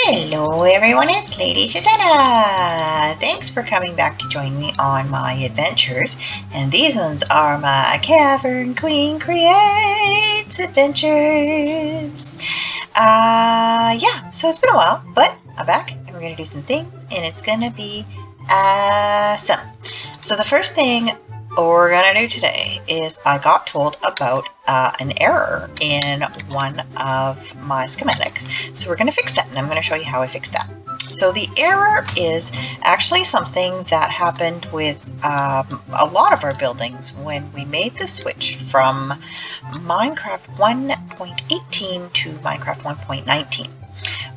Hello everyone, it's Lady Shatana! Thanks for coming back to join me on my adventures, and these ones are my Cavern Queen Creates adventures. Yeah, so it's been a while, but I'm back and we're going to do some things, and it's going to be awesome. So the first thing we're going to do today is I got told about an error in one of my schematics. So we're going to fix that, and I'm going to show you how I fixed that. So the error is actually something that happened with a lot of our buildings when we made the switch from Minecraft 1.18 to Minecraft 1.19.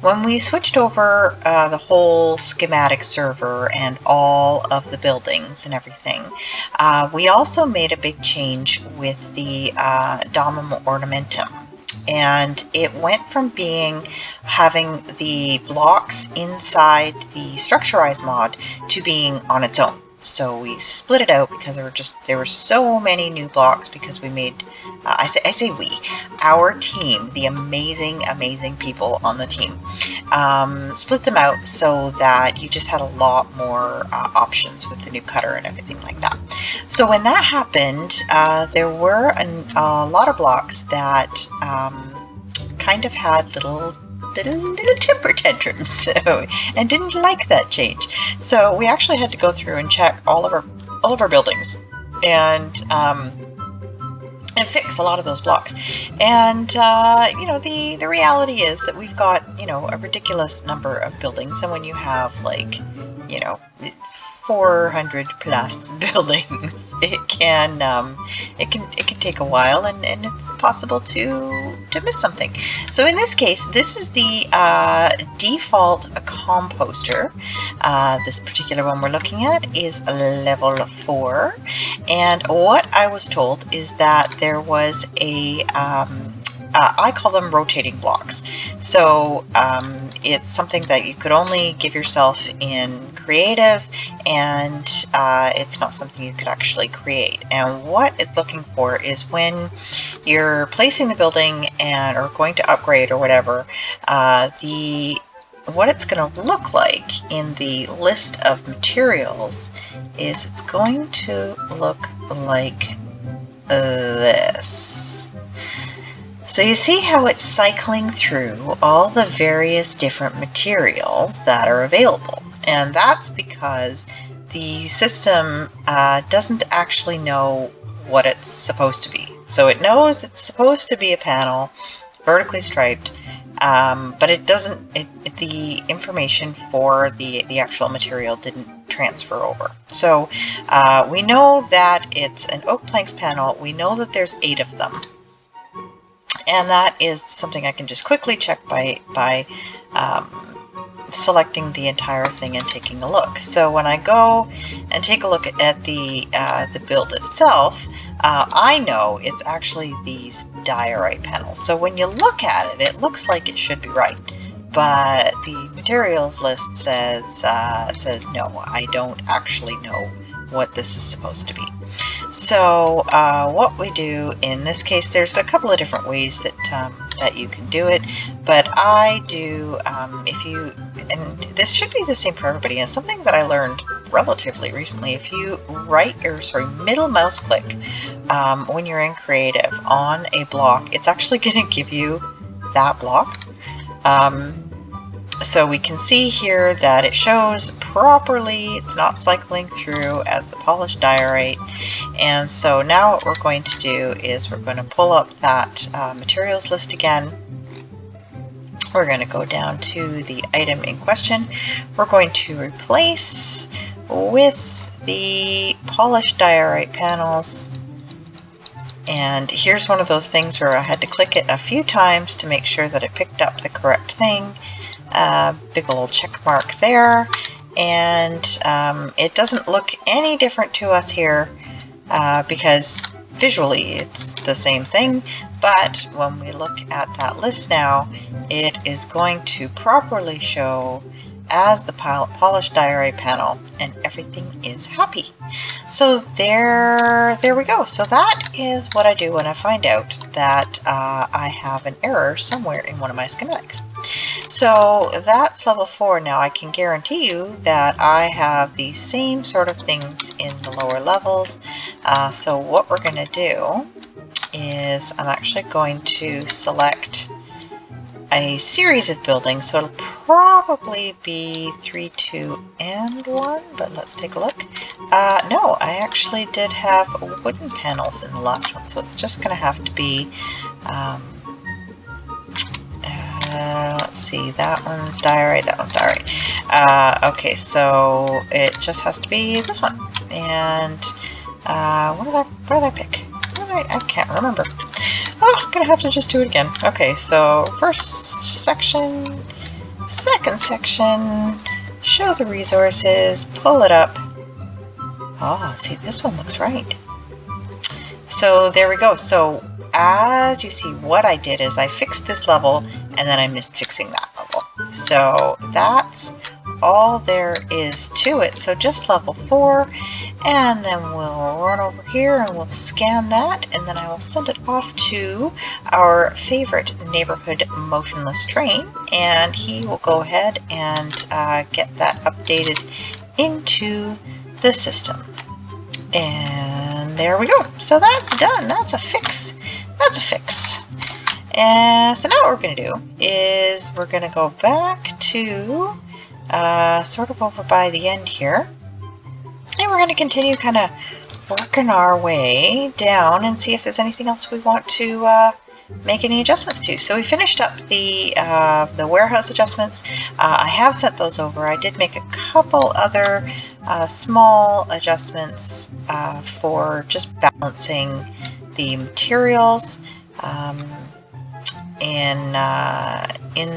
When we switched over the whole schematic server and all of the buildings and everything, we also made a big change with the Domum Ornamentum. And it went from having the blocks inside the Structurize mod to being on its own. So we split it out because there were so many new blocks because we made, I say we, our team, the amazing people on the team, split them out so that you just had a lot more options with the new cutter and everything like that. So when that happened, there were a lot of blocks that kind of had little temper tantrums, and didn't like that change. So we actually had to go through and check all of our buildings and fix a lot of those blocks. And you know, the reality is that we've got, you know, a ridiculous number of buildings, and when you have, like, you know, 400 plus buildings, it can take a while, and it's possible to miss something. So in this case, this is the default Composter. This particular one we're looking at is level 4, and what I was told is that there was a I call them rotating blocks. So it's something that you could only give yourself in creative, and it's not something you could actually create. And what it's looking for is when you're placing the building or going to upgrade or whatever, what it's going to look like in the list of materials is it's going to look like this. So you see how it's cycling through all the various different materials that are available, and that's because the system doesn't actually know what it's supposed to be. So it knows it's supposed to be a panel, vertically striped, but it doesn't. The information for the actual material didn't transfer over. So we know that it's an oak planks panel. We know that there's 8 of them. And that is something I can just quickly check by selecting the entire thing and taking a look. So when I go and take a look at the build itself, I know it's actually these diorite panels. So when you look at it, it looks like it should be right, but the materials list says no. I don't actually know what this is supposed to be. So what we do in this case, there's a couple of different ways that you can do it, but I do, and this should be the same for everybody, and something that I learned relatively recently, if you middle mouse click when you're in creative on a block, it's actually going to give you that block. So we can see here that it shows properly, it's not cycling through as the polished diorite. And so now what we're going to do is we're going to pull up that materials list again. We're going to go down to the item in question. We're going to replace with the polished diorite panels. And here's one of those things where I had to click it a few times to make sure that it picked up the correct thing. Big old check mark there, and it doesn't look any different to us here because visually it's the same thing, but when we look at that list now, it is going to properly show as the polished diorite panel, and everything is happy. So there we go. So that is what I do when I find out that I have an error somewhere in one of my schematics. So that's level 4. Now I can guarantee you that I have the same sort of things in the lower levels. So what we're going to do is I'm actually going to select a series of buildings. So it'll probably be 3, 2, and 1, but let's take a look. No, I actually did have wooden panels in the last one, so it's just going to have to be let's see, that one's diorite, that one's diorite. Okay, so it just has to be this one. And what did I pick? I can't remember. Oh, I'm gonna have to just do it again. Okay, so first section, second section, show the resources, pull it up. Oh, see, this one looks right. So there we go. So as you see, what I did is I fixed this level and then I missed fixing that level. So that's all there is to it. So just level 4, and then we'll run over here and we'll scan that, and then I will send it off to our favorite neighborhood motionless train, and he will go ahead and get that updated into the system. And there we go. So that's done. That's a fix. That's a fix. And so now what we're going to do is we're going to go back to sort of over by the end here, and we're going to continue kind of working our way down and see if there's anything else we want to make any adjustments to. So we finished up the warehouse adjustments. I have sent those over. I did make a couple other small adjustments for just balancing the materials in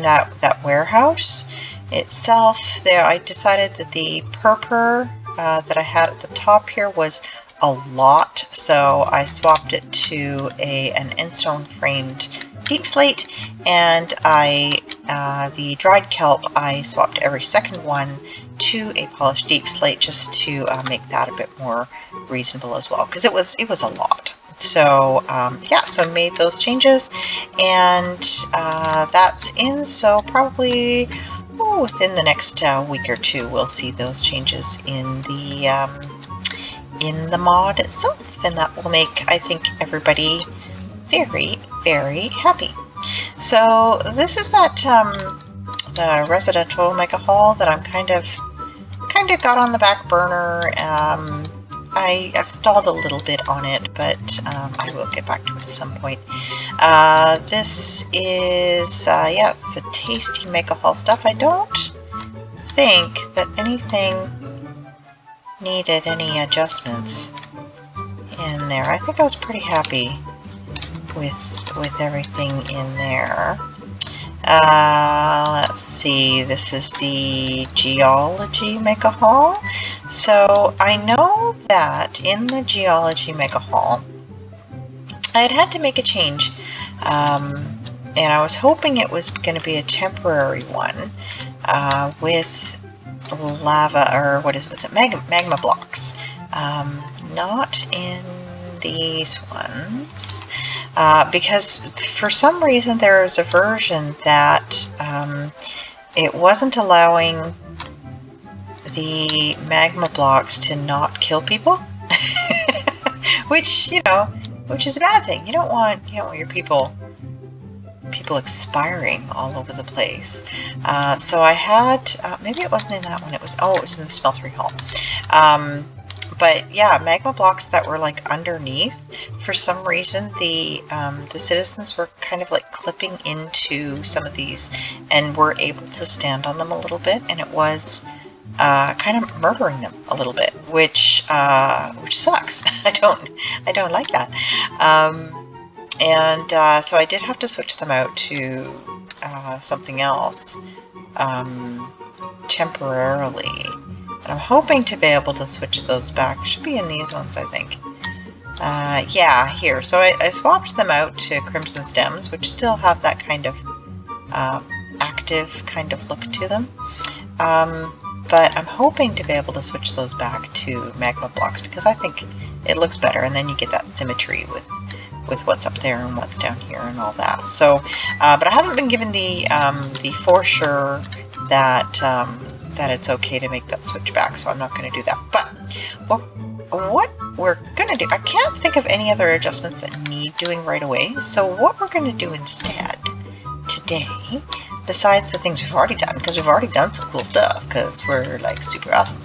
that warehouse itself. There, I decided that the purpur that I had at the top here was a lot, so I swapped it to an endstone framed deep slate, and the dried kelp I swapped every second one to a polished deep slate just to make that a bit more reasonable as well, because it was a lot. So yeah, so I made those changes, and that's in. So probably within the next week or two, we'll see those changes in the mod itself, and that will make, I think, everybody very, very happy. So this is that the residential mega hall that I'm kind of got on the back burner. I've stalled a little bit on it, but I will get back to it at some point. This is, yeah, it's the tasty mega hall stuff. I don't think that anything needed any adjustments in there. I think I was pretty happy with everything in there. Let's see, this is the geology mega hall. So I know that in the geology mega hall I had to make a change, and I was hoping it was going to be a temporary one with lava, or was it magma blocks, not in these ones, because for some reason there's a version that it wasn't allowing the magma blocks to not kill people, which is a bad thing. You don't want your people expiring all over the place. So I had, maybe it wasn't in that one, it was in the smeltery hall. But yeah, magma blocks that were like underneath, for some reason the citizens were kind of like clipping into some of these and were able to stand on them a little bit, and it was kind of murdering them a little bit, which sucks. I don't like that. So I did have to switch them out to something else temporarily. And I'm hoping to be able to switch those back. Should be in these ones, I think. Yeah, here. So I swapped them out to Crimson Stems, which still have that kind of active kind of look to them. But I'm hoping to be able to switch those back to magma blocks, because I think it looks better, and then you get that symmetry with what's up there and what's down here and all that. So, but I haven't been given the for sure that that it's okay to make that switch back, so I'm not going to do that. But what we're going to do, I can't think of any other adjustments that need doing right away. So what we're going to do instead today, besides the things we've already done, because we've already done some cool stuff, because we're like super awesome,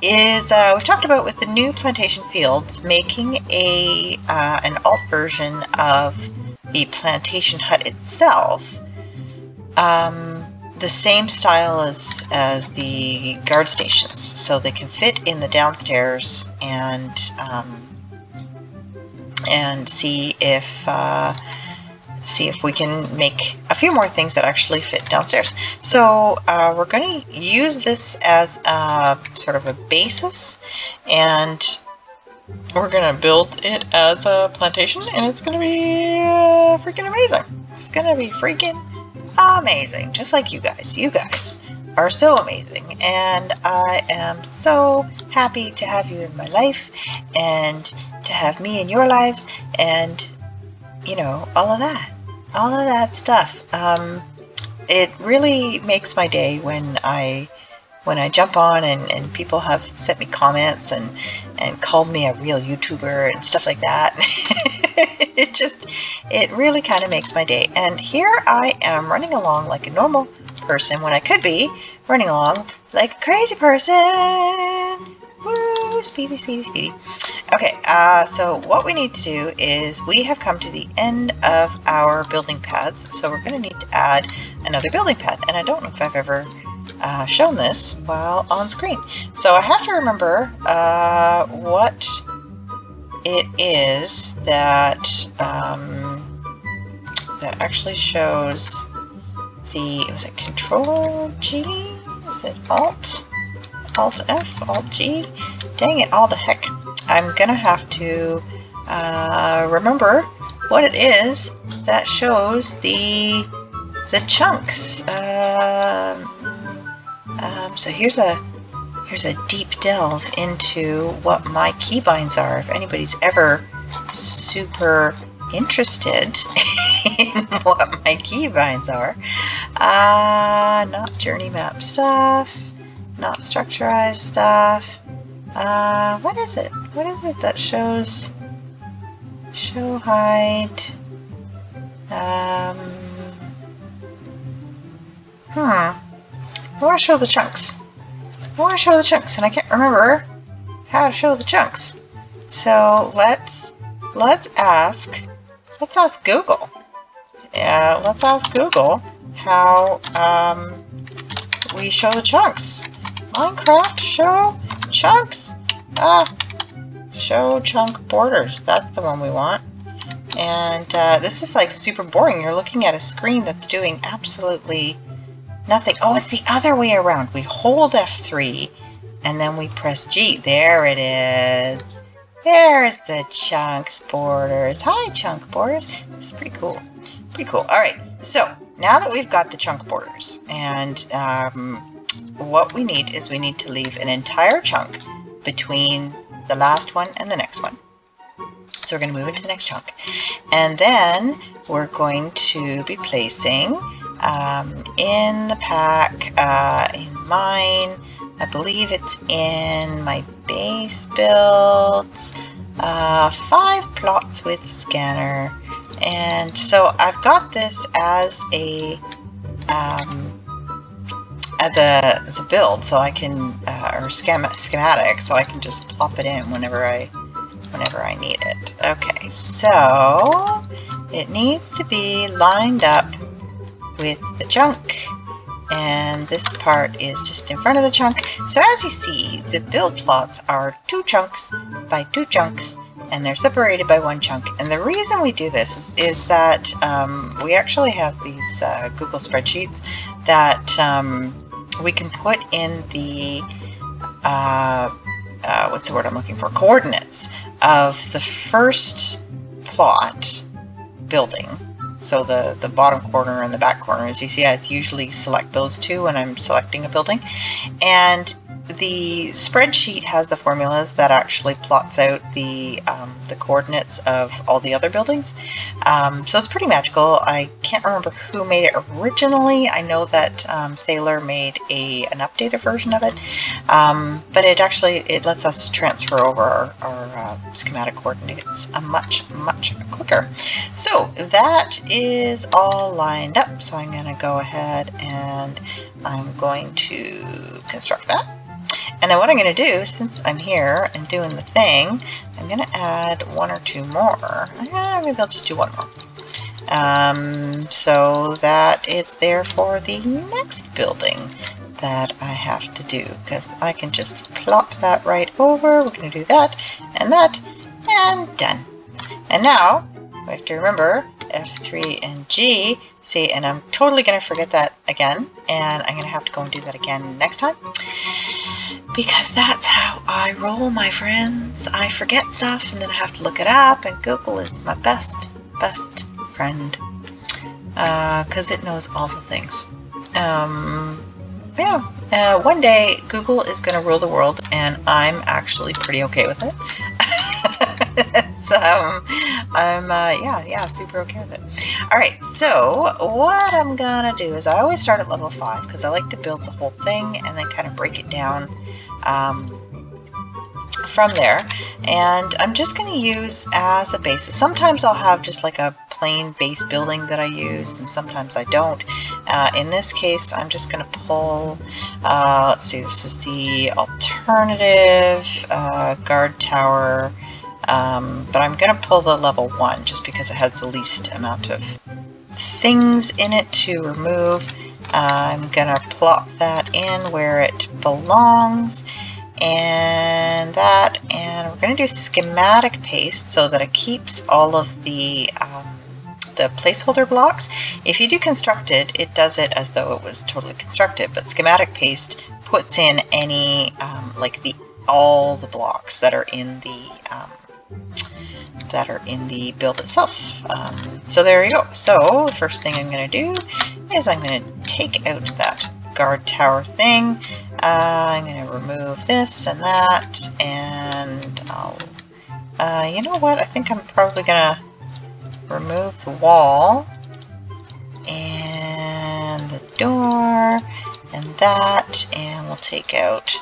is we've talked about with the new plantation fields making a an alt version of the plantation hut itself, the same style as the guard stations, so they can fit in the downstairs and see if we can make a few more things that actually fit downstairs. So we're going to use this as a sort of a basis, and we're going to build it as a plantation, and it's going to be freaking amazing. It's going to be freaking amazing, just like you guys. You guys are so amazing, and I am so happy to have you in my life, and to have me in your lives, and you know, all of that stuff. It really makes my day when I jump on and people have sent me comments and called me a real YouTuber and stuff like that. It really kind of makes my day. And here I am running along like a normal person when I could be running along like a crazy person. Woo, speedy, speedy, speedy. Okay, so what we need to do is we have come to the end of our building pads, so we're going to need to add another building pad. And I don't know if I've ever shown this while on screen. So I have to remember what it is that that actually shows the, was it Control G? Was it Alt F, Alt G? Dang it, all the heck. I'm gonna have to remember what it is that shows the chunks. So here's a deep delve into what my keybinds are, if anybody's ever super interested in what my keybinds are. Not journey map stuff, not structurized stuff. What is it? What is it that shows? Show hide. I want to show the chunks. I want to show the chunks, and I can't remember how to show the chunks. So let's ask Google. Yeah, let's ask Google how we show the chunks. Minecraft show chunks. Show chunk borders. That's the one we want. And this is like super boring. You're looking at a screen that's doing absolutely nothing. Oh, it's the other way around. We hold F3 and then we press G. There it is. There's the chunks borders. Hi, chunk borders. This is pretty cool. Pretty cool. All right. So now that we've got the chunk borders, and what we need is we need to leave an entire chunk between the last one and the next one. So we're going to move into the next chunk. And then we're going to be placing in the pack, in mine, I believe it's in my base builds, 5 plots with scanner. And so I've got this as a build, so I can or schematic, so I can just plop it in whenever I need it. Okay, so it needs to be lined up with the chunk, and this part is just in front of the chunk. So as you see, the build plots are 2 chunks by 2 chunks, and they're separated by 1 chunk. And the reason we do this is that we actually have these Google spreadsheets that we can put in the what's the word I'm looking for? Coordinates of the first plot building. So the bottom corner and the back corner, as you see, I usually select those 2 when I'm selecting a building. And the spreadsheet has the formulas that actually plots out the coordinates of all the other buildings. So it's pretty magical. I can't remember who made it originally. I know that Sailor made an updated version of it, but it lets us transfer over our schematic coordinates much quicker. So that is all lined up. So I'm going to go ahead and I'm going to construct that. And then what I'm going to do, since I'm here and doing the thing, I'm going to add one or two more. Maybe I'll just do one more. So that it's there for the next building that I have to do, because I can just plop that right over. We're going to do that, and done. And now, we have to remember F3 and G. See, and I'm totally going to forget that again, and I'm going to have to go and do that again next time. Because that's how I roll, my friends. I forget stuff and then I have to look it up, and Google is my best friend. Because it knows all the things. One day Google is going to rule the world, and I'm actually pretty okay with it. So I'm super okay with it. Alright, so what I'm gonna do is I always start at level 5 because I like to build the whole thing and then kind of break it down from there. And I'm just going to use as a basis. Sometimes I'll have just like a plain base building that I use, and sometimes I don't. In this case, I'm just going to pull, let's see, this is the alternative guard tower. But I'm going to pull the level 1 just because it has the least amount of things in it to remove. I'm going to plop that in where it belongs, and we're going to do schematic paste so that it keeps all of the placeholder blocks. If you do constructed, it does it as though it was totally constructed, but schematic paste puts in any all the blocks that are in the build itself. So there you go. So the first thing I'm going to do is I'm going to take out that guard tower thing. I'm going to remove this and that, and I'll, you know what, I think I'm probably going to remove the wall and the door and that, and we'll take out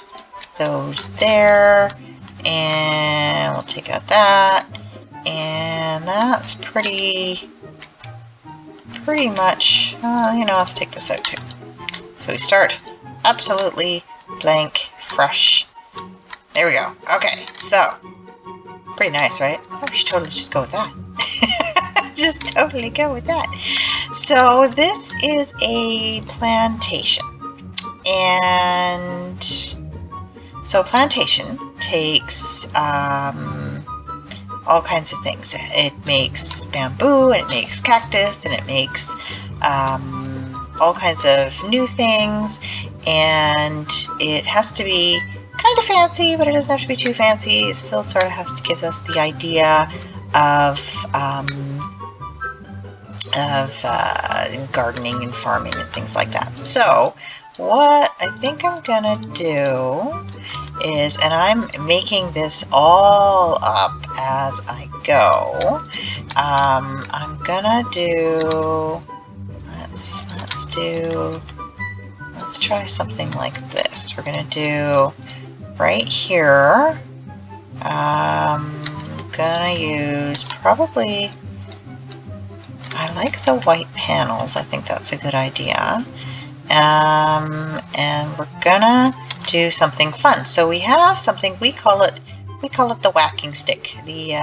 those there, and we'll take out that, and that's pretty much, let's take this out too. So we start absolutely blank, fresh. There we go. Okay, so pretty nice, right? Oh, we should totally just go with that. Just totally go with that. So this is a plantation, and so plantation takes all kinds of things. It makes bamboo, and it makes cactus, and it makes all kinds of new things, and it has to be kind of fancy, but it doesn't have to be too fancy. It still sort of has to give us the idea of gardening and farming and things like that. So what I think I'm gonna do is, and I'm making this all up as I go, I'm gonna do, let's try something like this. We're gonna do right here, I'm gonna use probably, I like the white panels, I think that's a good idea. And we're gonna do something fun. So we have something, we call it the whacking stick. The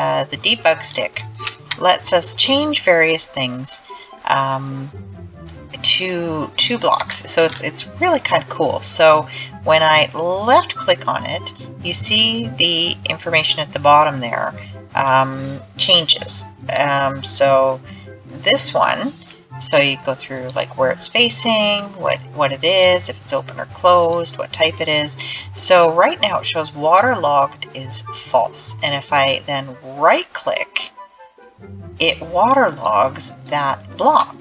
debug stick lets us change various things to blocks. So it's really kind of cool. So when I left click on it, you see the information at the bottom there changes. So this one, so you go through like where it's facing, what it is, if it's open or closed, what type it is. So right now it shows waterlogged is false, and if I then right click, it waterlogs that block,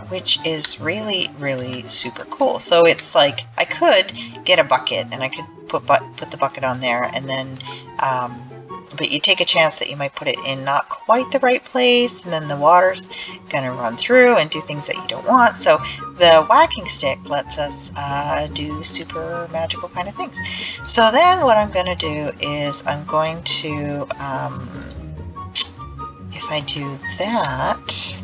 which is really super cool. So it's like I could get a bucket and I could put the bucket on there, and then but you take a chance that you might put it in not quite the right place, and then the water's gonna run through and do things that you don't want. So the whacking stick lets us do super magical kind of things. So then what I'm gonna do is I'm going to if I do that,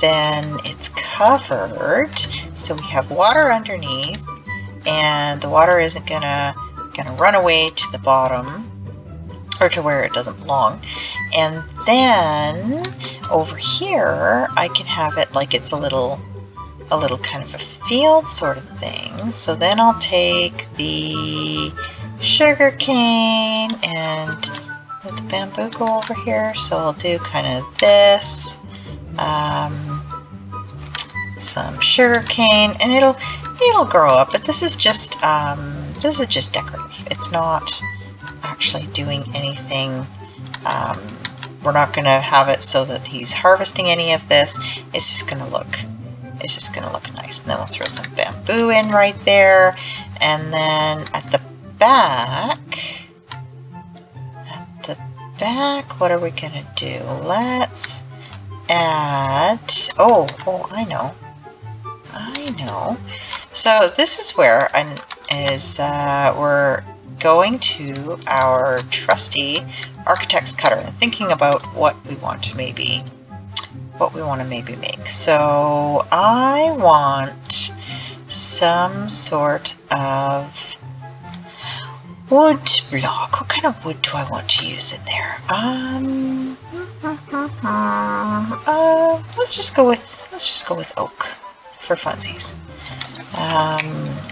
then it's covered, so we have water underneath, and the water isn't gonna run away to the bottom or to where it doesn't belong. And then over here I can have it like it's a little kind of a field sort of thing. So then I'll take the sugar cane and let the bamboo go over here. So I'll do kind of this, some sugar cane, and it'll grow up. But this is just decorative. It's not actually doing anything. We're not going to have it so that he's harvesting any of this. It's just going to look nice. And then we'll throw some bamboo in right there. And then at the back, what are we going to do? Let's add, oh, I know. So this is where we're going to our trusty architect's cutter and thinking about what we want to maybe make. So I want some sort of wood block. What kind of wood do I want to use in there? Let's just go with oak for funsies.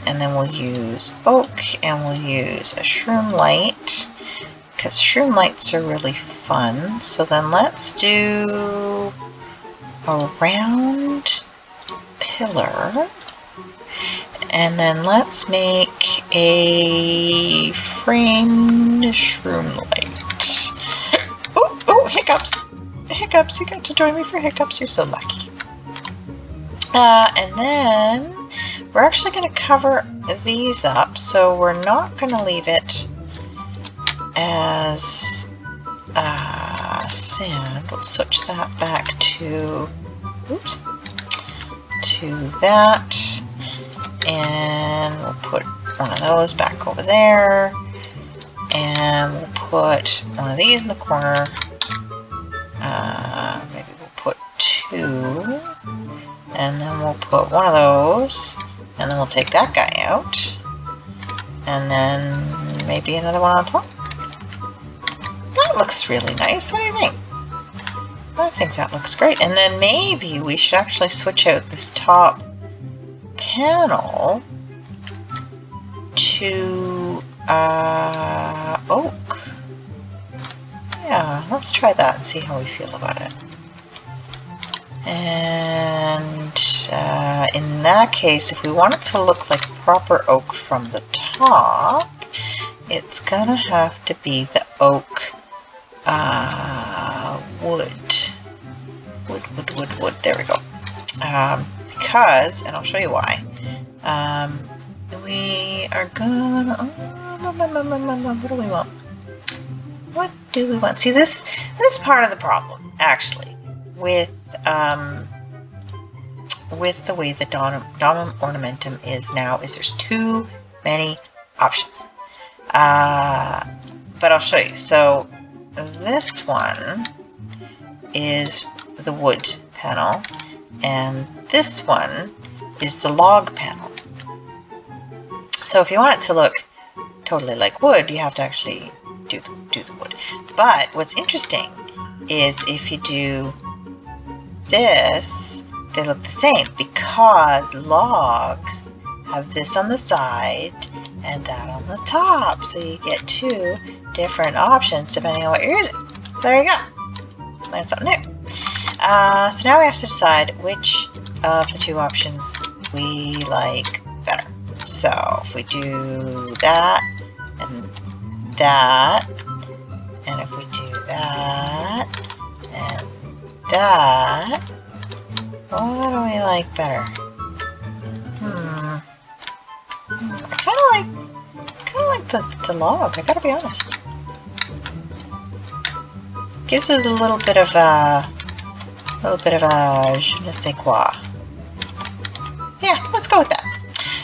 And then we'll use oak, and we'll use a shroom light, because shroom lights are really fun. So then let's do a round pillar, and then let's make a framed shroom light. Oh, hiccups! Hiccups, you got to join me for hiccups, you're so lucky. And then we're actually going to cover these up, so we're not going to leave it as sand. We'll switch that back to, oops, to that, and we'll put one of those back over there, and we'll put one of these in the corner. Maybe we'll put two, and then we'll put one of those, and then we'll take that guy out, and then maybe another one on top. That looks really nice. What do you think? I think that looks great. And then maybe we should actually switch out this top panel to oak. Yeah, let's try that and see how we feel about it. And in that case, if we want it to look like proper oak from the top, it's gonna have to be the oak wood. There we go. Because, and I'll show you why. We are gonna. What do we want? What do we want? See, this is part of the problem, actually, with the way the Donum Ornamentum is now, is there's too many options. But I'll show you. So this one is the wood panel, and this one is the log panel. So if you want it to look totally like wood, you have to actually do the wood. But what's interesting is if you do this, they look the same, because logs have this on the side and that on the top. So you get two different options depending on what you're using. So there you go. Learn something new. So now we have to decide which of the two options we like better. So if we do that, and that, and if we do that, and that, what do we like better? I kind of the log, I gotta be honest. Gives it a little bit of a je ne sais quoi. Yeah, let's go with that.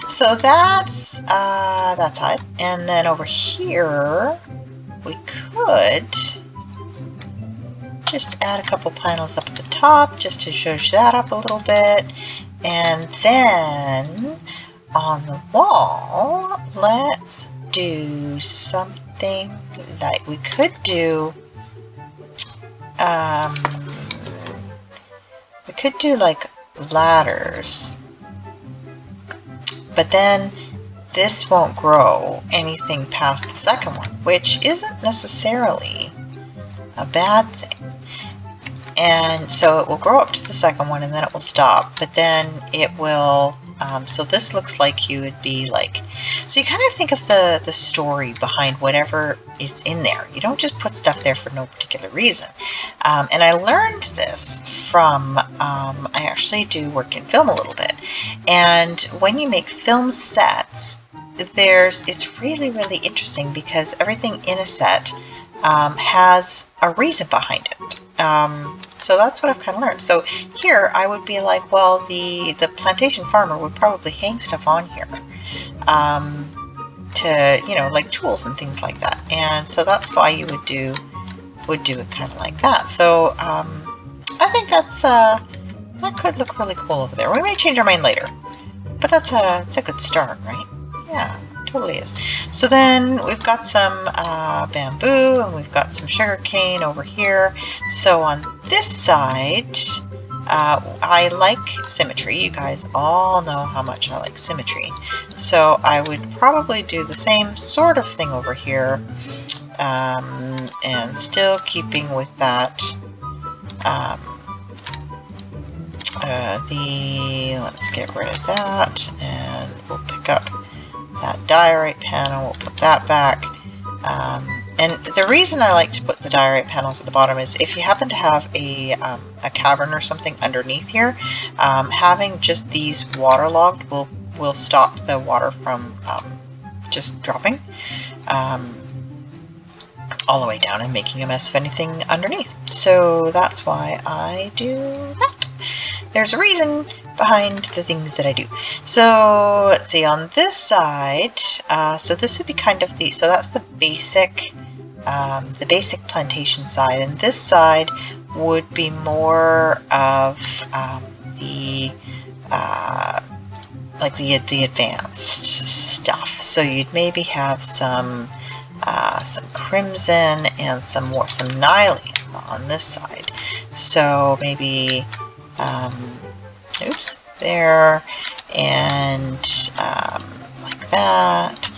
So that's that side, and then over here we could just add a couple panels up at the top just to zhuzh that up a little bit, and then on the wall, let's do something like we could do. We could do like ladders, but then this won't grow anything past the second one, which isn't necessarily a bad thing. And so it will grow up to the second one and then it will stop, but then it will, so this looks like you would be like, so you kind of think of the story behind whatever is in there. You don't just put stuff there for no particular reason. And I learned this from, I actually do work in film a little bit. And when you make film sets, it's really, really interesting because everything in a set has a reason behind it. So that's what I've kind of learned. So here I would be like, well, the plantation farmer would probably hang stuff on here to, you know, like tools and things like that. And so that's why you would do it kind of like that. So I think that's that could look really cool over there. We may change our mind later, but it's a good start, right? Yeah. Totally is. So then we've got some bamboo and we've got some sugar cane over here. So on this side, I like symmetry. You guys all know how much I like symmetry. So I would probably do the same sort of thing over here, and still keeping with that. Let's get rid of that, and we'll pick up that diorite panel, we'll put that back. And the reason I like to put the diorite panels at the bottom is if you happen to have a cavern or something underneath here, having just these waterlogged will stop the water from just dropping all the way down and making a mess of anything underneath. So that's why I do that. There's a reason behind the things that I do. So let's see, on this side, so this would be kind of so that's the basic plantation side, and this side would be more of like the advanced stuff. So you'd maybe have some crimson and some nylium on this side. So maybe oops, there, and like that,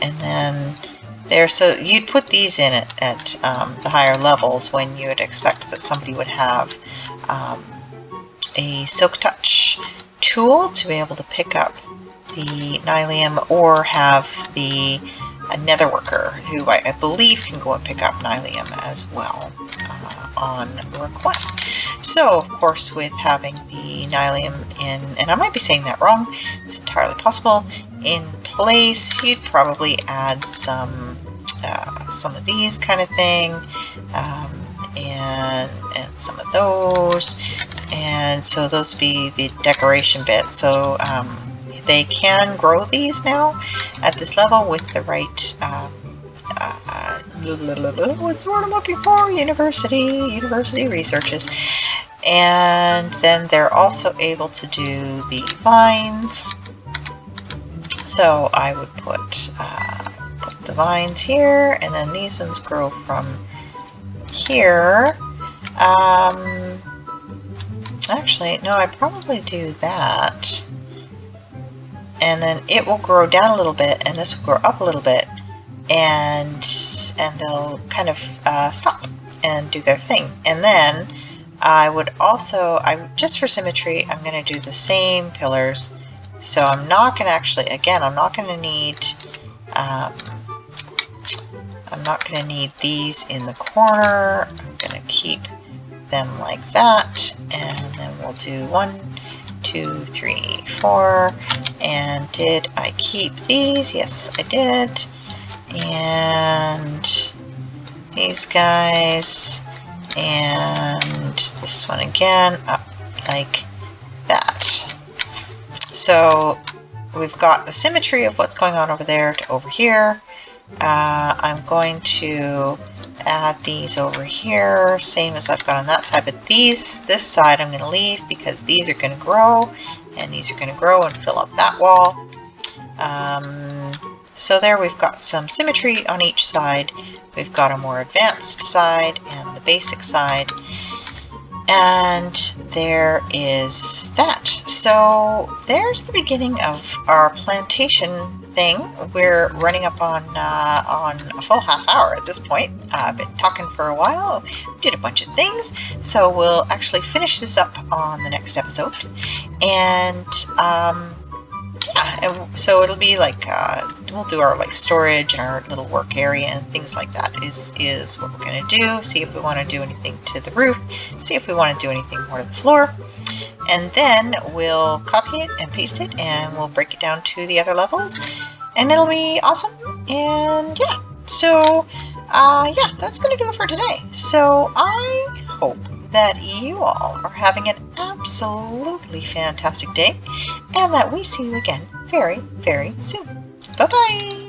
and then there. So you'd put these in at the higher levels when you would expect that somebody would have a silk touch tool to be able to pick up the nylium, or have a nether worker who I believe can go and pick up nylium as well on request. So of course, with having the nylium in, and I might be saying that wrong, it's entirely possible, in place, you'd probably add some of these kind of thing, and some of those, and so those would be the decoration bits. So they can grow these now at this level with the right what's the word I'm looking for? University researches. And then they're also able to do the vines. So I would put the vines here, and then these ones grow from here. Actually, no, I'd probably do that. And then it will grow down a little bit, and this will grow up a little bit, and they'll kind of stop and do their thing. And then I would also, just for symmetry, I'm going to do the same pillars. So I'm not going to actually, again, I'm not going to need these in the corner. I'm going to keep them like that, and then we'll do 1, 2, 3, 4, and Did I keep these? Yes, I did. And these guys. And this one again, up like that. So we've got the symmetry of what's going on over there to over here. I'm going to add these over here, same as I've got on that side, but this side I'm going to leave because these are going to grow, and these are going to grow and fill up that wall. So there we've got some symmetry on each side. We've got a more advanced side and the basic side. And there is that. So there's the beginning of our plantation thing. We're running up on a full half hour at this point. I've been talking for a while. We did a bunch of things. So we'll actually finish this up on the next episode. And yeah, and so it'll be like we'll do our like storage and our little work area and things like that is what we're going to do. See if we want to do anything to the roof, see if we want to do anything more to the floor, and then we'll copy it and paste it and we'll break it down to the other levels, and it'll be awesome. And yeah, so yeah, that's going to do it for today. So I hope that you all are having an absolutely fantastic day, and that we see you again very, very soon. Bye-bye!